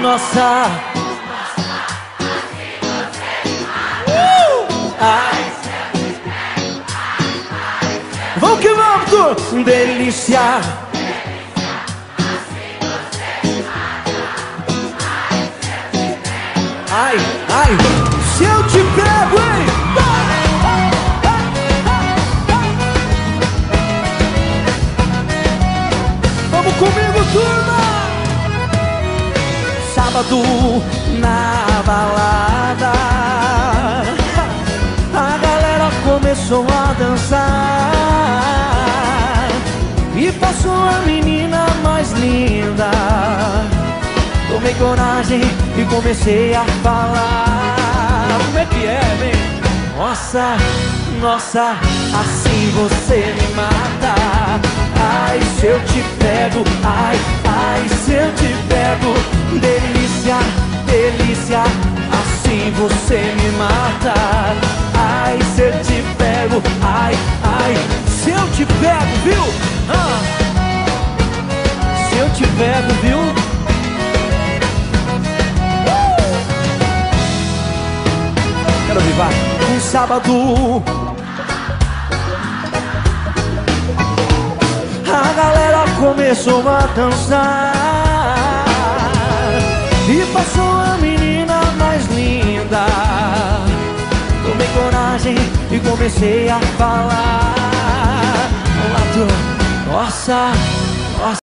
nossa. Ai. Vamos que vamos, tu delícia. Ai, ai, se eu te pego, hein? Vamos comigo, turma! Sábado na balada, a galera começou a dançar e passou a menina mais linda. Tomei coragem e comecei a falar. Como é que é, vem? Nossa, nossa, assim você me mata. Ai, se eu te pego, ai, ai, se eu te pego. Delícia, delícia, assim você me mata. Ai, se eu te pego, ai, ai, se eu te pego, viu? Se eu te pego, viu? Quero ouvir, vai. Um sábado, a galera começou a dançar e passou a menina mais linda. Tomei coragem e comecei a falar. Olá, tu. Nossa,